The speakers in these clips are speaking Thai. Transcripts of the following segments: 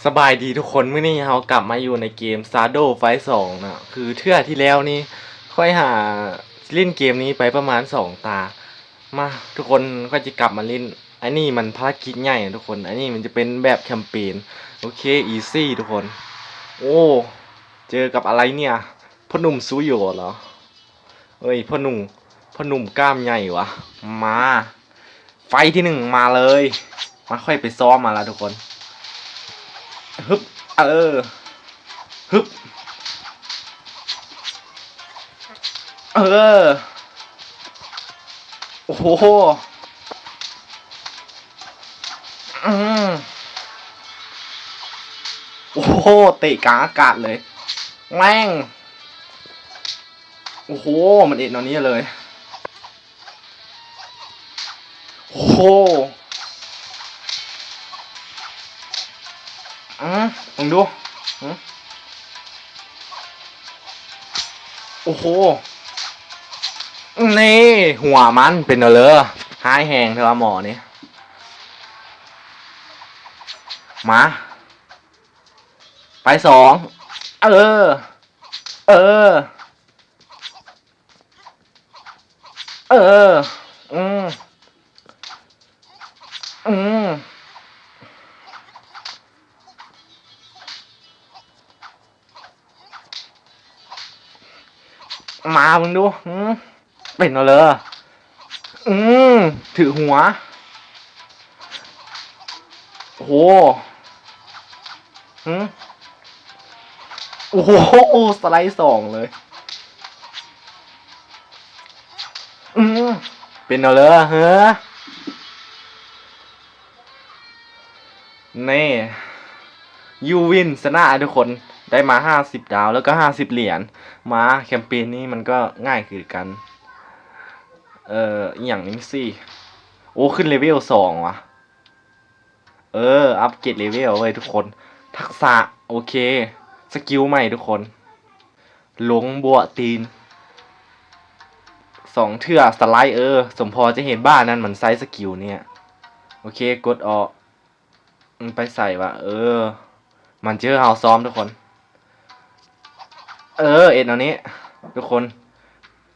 สบายดีทุกคนเมื่อนี้เรากลับมาอยู่ในเกม Shadow Fight 2นะคือเทื่อที่แล้วนี่ค่อยหาเล่นเกมนี้ไปประมาณ2 ตามาทุกคนก็จะกลับมาเล่นอันนี้มันภารกิจใหญ่นะทุกคนอันนี้มันจะเป็นแบบแคมเปญโอเคอีซี่ทุกคนโอ้เจอกับอะไรเนี่ยพ่อหนุ่มซูโย่เหรอเอ้ยพ่อหนุ่มกล้ามใหญ่วะมาไฟที่1มาเลยมาค่อยไปซ้อมมาแล้วทุกคนฮึบฮึบเออโอ้โหอืมโอ้โหเตะกลางอากาศเลยแม่งโอ้โหมันเอ็ดตอนนี้เลยโอ้โหมึงดูโอ้โหนี่หัวมันเป็นอะไรหายแหงเธอหมอนี่มาไป2เออเออเอออืมอืมมามึงดูเป็นอะไรอืมถือหัวโอ้โหโอ้โหสไลด์2เลยเป็นเอาเลยเฮ้อนี่ยูวินชนะทุกคนได้มา50 ดาวแล้วก็50 เหรียญมาแคมเปญนี้มันก็ง่ายคือกันอย่างนี้สิโอ้ขึ้นเลเวล2ว่ะอัปเกรดเลเวลเว้ยทุกคนทักษะโอเคสกิลใหม่ทุกคนหลงบัวตีน2 เทื่อสไลด์สมพอจะเห็นบ้านนั้นมันไซส์สกิลเนี่ยโอเคกดออกไปใส่ว่ะมันเจอเฮาซ้อมทุกคนเอ็ดเอานี้ทุกคน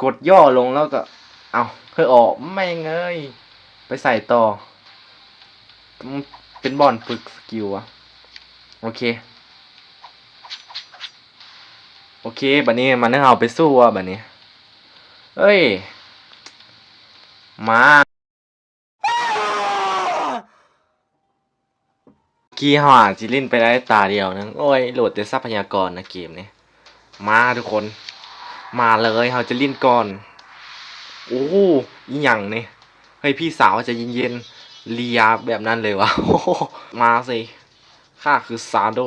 กดย่อลงแล้วก็เอาเพื่อออกไม่เงยไปใส่ต่อเป็นบอลฝึกสกิลอะโอเคบัดนี้มันต้องเอาไปสู้อ่ะบัดนี้เอ้ยมากี่ห่าจิลินไปได้ตาเดียวนึงโอ้ยโหลดแต่ทรัพยากรนะเกมนี้มาทุกคนมาเลยเราจะลิ้นก่อนโอ้ยหยังนี่เฮ้ยพี่สาวจะเย็นๆเลียแบบนั้นเลยวะมาสิข้าคือซาโด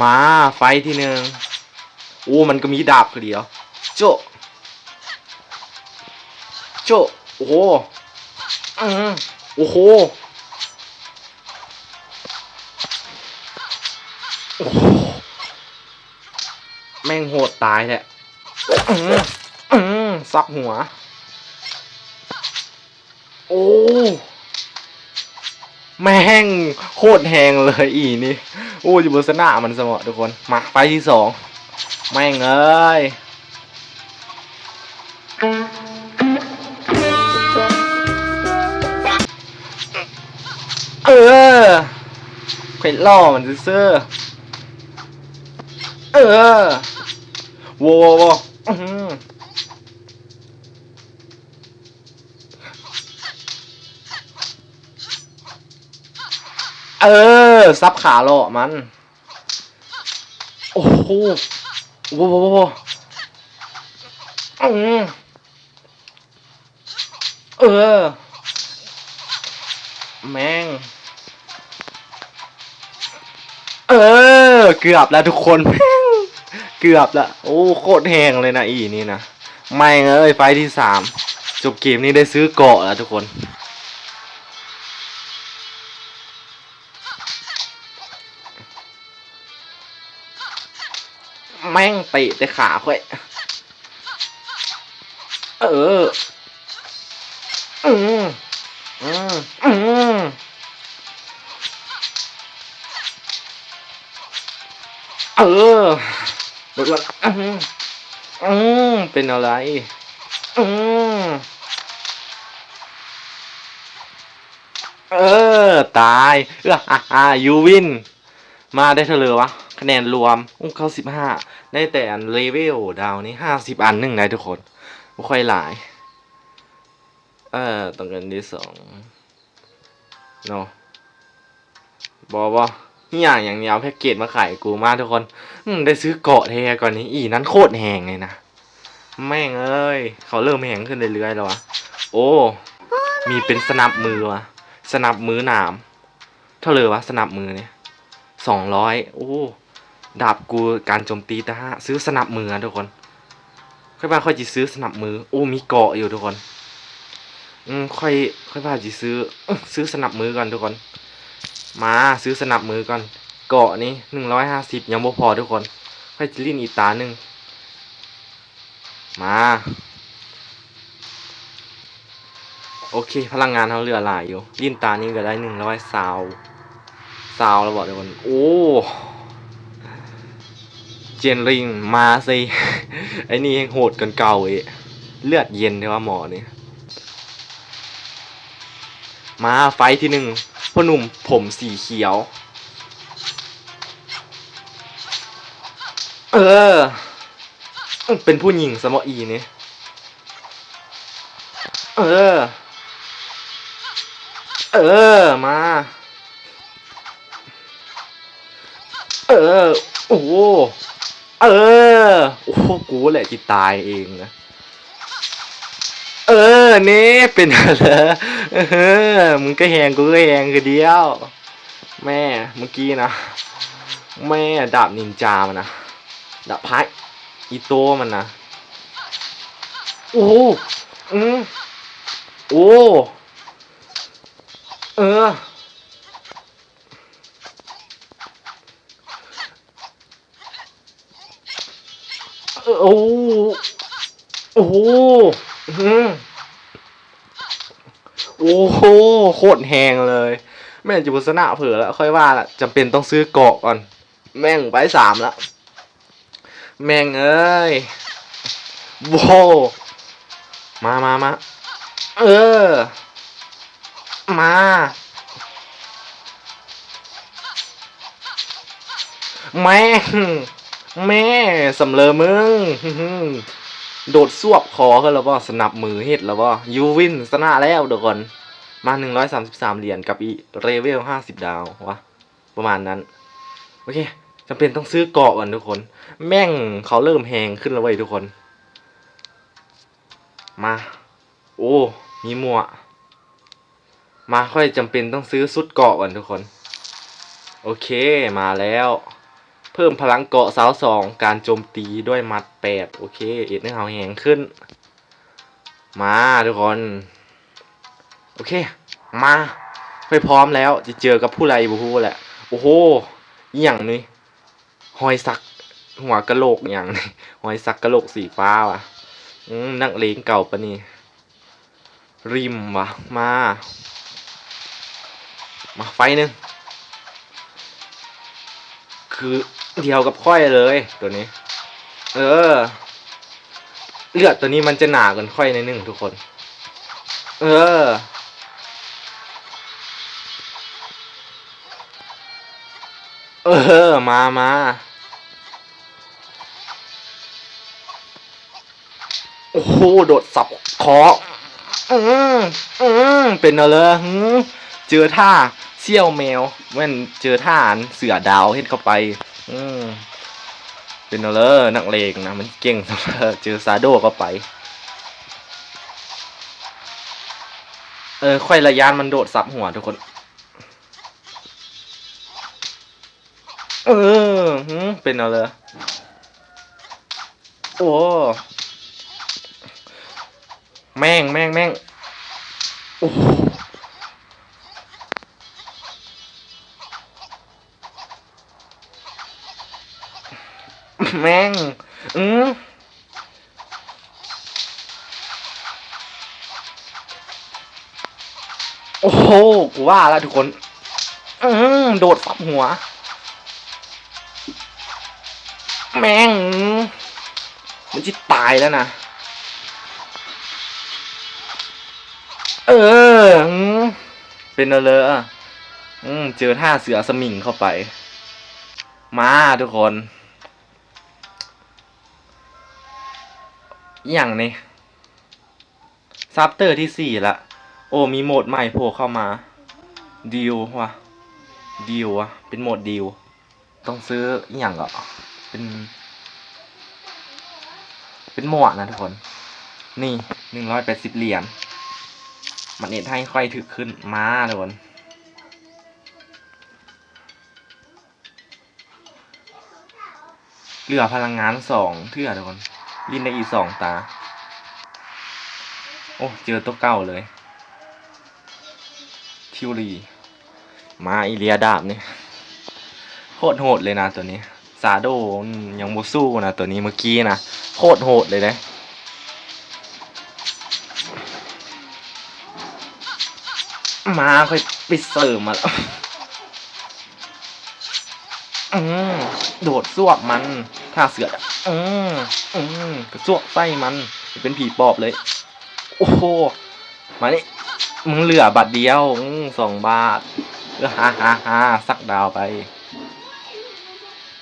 มาไฟที่1โอ้มันก็มีดาบคือเดียวโจโจโอ้โหโอ้โหโอ้โหแม่งโหดตายแหละซับหัวโอ้แม่งโคตรแหงเลยอีนี่โอ้อยู่บนสนามมันสมอทุกคนมาไปที่2แม่งเอ้ยเผ็ดล่อมันซื่อโว้โวซับขาหล่อมันโอ้โหโว้โวเออแม่งเกือบแล้วทุกคนเกือบละโอ้โคตรแหงเลยนะอีนี่นะไม่ไฟที่3จบเกมนี้ได้ซื้อเกาะแล้วทุกคนแม่งเตะแต่ขาค่อยเอออืมอืมอืม เออเดี๋ยวก่อนเป็นอะไรอืมเออตายยูวินมาได้เท่าไหร่วะคะแนนรวมเขา15ได้แต่อันเลเวลดาวนี้50อันหนึ่งได้ทุกคนไม่ค่อยหลายต้องกันที่2เนาะบอนี่อย่างนี้เอาแพ็กเกจมาขายกูมาทุกคนได้ซื้อเกาะแท้ก่อนนี้อีนั้นโคตรแหงเลยนะแม่งเอ้ยเขาเริ่มแหงขึ้นเรื่อยๆแล้ววะโอ้มีเป็นสนับมือวะสนับมือหนามเท่าเลยวะสนับมือเนี่ย200โอ้ดาบกูการโจมตีแต่ห้าซื้อสนับมือทุกคนค่อยจะซื้อสนับมือโอ้มีเกาะอยู่ทุกคนค่อยว่าจะซื้อสนับมือก่อนทุกคนมาซื้อสนับมือก่อนเกาะนี้150ยังบ่พอทุกคนค่อยจะลิ้นอีกตาหนึ่งมาโอเคพลังงานเขาเหลือหลายอยู่ลิ้นตานี้ก็ได้100ซาวแล้วบอกทุกคนโอ้เจนริงมาสิไอ้นี่ยังโหดกันเก่าเลือดเย็นใช่ว่าหมอนี่มาไฟที่1พ่อหนุ่มผมสีเขียวเป็นผู้หญิงสมออีนี่มาโอ้โหโอ้โหกูแหละที่ตายเองนะนี่เป็นอะไรมึงก็แหงกูก็แหงคือเดียวแม่เมื่อกี้นะแม่ดาบนินจามันนะดาบพายอีโต้มันนะโอ้โอ้โอ้โอ้โหโอ้โหโคตรแหงเลยแม่งจะบุษณะเผื่อแล้วค่อยว่าละจำเป็นต้องซื้อเกาะก่อนแม่งไป3แล้วแม่งเอ้ยโว้มามาแม่แม่สำเร็จมึงโดดซวบคอกันแล้วบ่สนับมือเฮ็ดแล้วบ่ยูวินชนะแล้วเดี๋ยวก่อนมา133เหรียญกับอีเรเวล50ดาววะประมาณนั้นโอเคจำเป็นต้องซื้อเกาะก่อนทุกคนแม่งเขาเริ่มแหงขึ้นแล้วเว้ยทุกคนมาโอ้มีหมวกมาค่อยจำเป็นต้องซื้อชุดเกาะก่อนทุกคนโอเคมาแล้วเพิ่มพลังเกาะ2การโจมตีด้วยมัด8โอเคเอ็ดให้เขาแหงขึ้นมาทุกคนโอเคมาค่อยพร้อมแล้วจะเจอกับผู้ไรบูฮูแหละโอ้โหอย่างนี้หอยสักหัวกะโหลกอย่างนี้หอยสักกะโหลกสีฟ้าว่ะนักเลงเก่าปะนี่ริมว่ะมาไฟหนึ่งคือเดียวกับค่อยเลยตัวนี้เลือดตัวนี้มันจะหนากันค่อยในหนึ่งทุกคนมาโอ้โหโดดสับคอเป็นอะไรเจอท่าเสี่ยวแมวเว้นเจอท่าเสือดาวเฮ็ดเข้าไปเป็นอะไรนักเลงนะมันเก่งสำหรับเจอซาโดเข้าไปค่อยระยานมันโดดสับหัวทุกคนเป็นอะไรโอ้แม่งโอ้แม่งโอ้โหกูว่าแล้วทุกคนโดดปับหัว แม่งมันจะตายแล้วนะเออเป็นอะไรอ่ะเจอท่าเสือสมิงเข้าไปมาทุกคนอย่างนี้ซับเตอร์ที่ 4ละโอ้มีโหมดใหม่โผล่เข้ามาดีลว่ะดีลวะเป็นโหมดดีลต้องซื้ออย่างเหรอเป็นหมวกนะทุกคนนี่180 เหรียญมันเน็ตให้ค่อยถึกขึ้นมาทุกคนเหลือพลังงาน2เทื่อทุกคนลิ้นได้อีก2 ตาโอ้เจอตัวเก่าเลยทิวรีมาอีเลียดาบนี่โคตรโหดเลยนะตัวนี้ซาโดยังโมสู้นะตัวนี้เมื่อกี้นะโคตรโหดเลยนะมาค่อยไปเสริมมาแล้วโดดสวบมันท่าเสือกระซวกไส้มันเป็นผีปอบเลยโอ้โหมานี่มึงเหลือบัตรเดียว2 บาทฮ่าสักดาวไป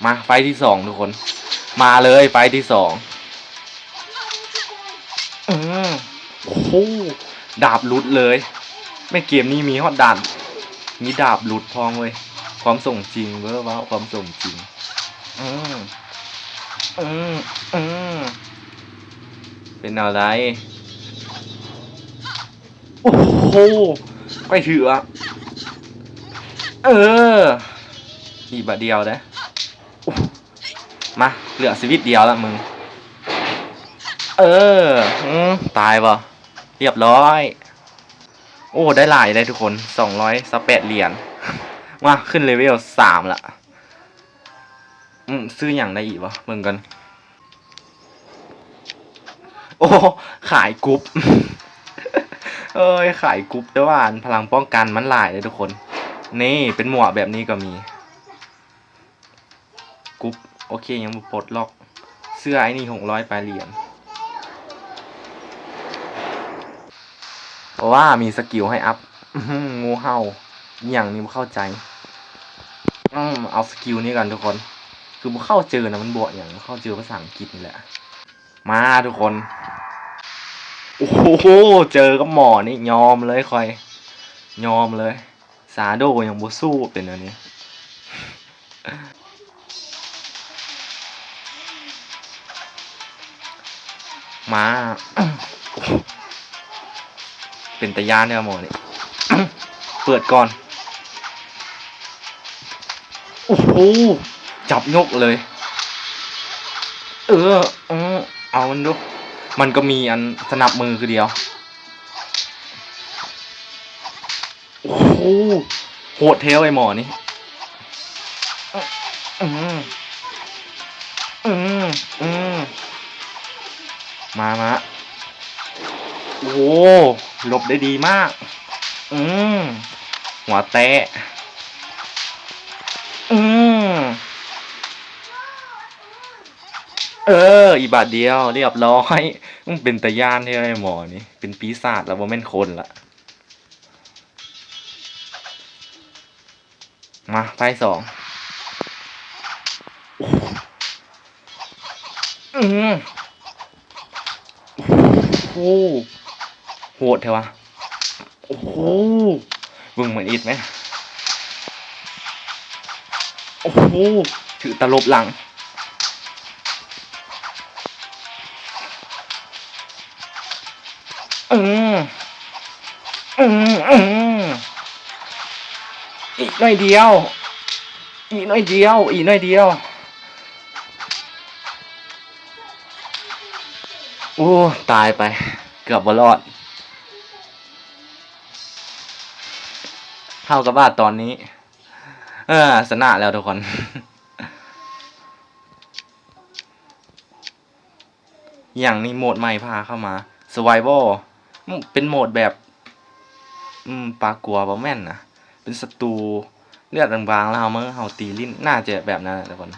มาไฟที่2ทุกคนมาเลยไฟที่2โอ้โหดาบลุดเลยไม่เกมนี้มีฮอตด่านมีดาบลุดพองเลยความส่งจริงเว้ยว้าวความส่งจริงเป็นอะไรโอ้โหไปถืออ่ะอีกบาทเดียวนะมาเหลือชีวิตเดียวละมึงตายป่ะเรียบร้อยโอ้ได้หลายได้ทุกคน218 เหรียญมาขึ้นเลเวล3ละซื้ออย่างได้อีกวะเบิ่งกันโอ้ขายกรุ๊ปขายกรุ๊ปแต่ว่าพลังป้องกันมันหลายเลยทุกคนนี่เป็นหมวกแบบนี้ก็มีกรุ๊ปโอเคยังไม่ปลดล็อกเสื้อไอ้นี่600 เหรียญเพราะว่ามีสกิลให้อัพงูเห่าอย่างนี้ไม่เข้าใจเอาสกิลนี้กันทุกคนคือผมเข้าเจอนะมันบวกอย่างเข้าเจอภาษาอังกฤษนี่แหละมาทุกคนโอ้โหเจอกับหมอนี่ยอมเลยคอยยอมเลยซาโดยังบ่สู้เป็นอันนี้มาเป็นตะยานเนี่ยหมอนี่เปิดก่อนโอ้โหจับยกเลยเอามันดูมันก็มีอันสนับมือคือเดียวโอ้โหโหดเทลไอหมอนี่มาโอ้หลบได้ดีมากหัวแตะอีบาทเดียวเรียบร้อยเป็นตะย่านที่ไอหมอนี่เป็นปีศาจแล้วว่าแม่นคนละมาไฟ2โอ้โหดเถอะวะโอ้โหบึงเหมือนอิดไหมโอ้โหถือตลบหลังอีกหน่อยเดียวโอ้ตายไปเกือบบ่รอดเท่ากับว่าตอนนี้ชนะแล้วทุกคนอย่างนี้โหมดใหม่พาเข้ามา Survival เป็นโหมดแบบปลากลัวบ่แม่นนะเป็นศัตรูเลือดบางๆแล้วเฮาตีลิ้นน่าจะแบบนั้นทุกคน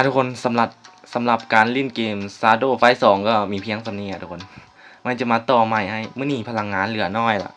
ทุกคนสำหรับการเล่นเกม Shadow Fight 2ก็มีเพียงเท่านี้ทุกคนมันจะมาต่อใหม่ให้มื้อนี้พลังงานเหลือน้อยละ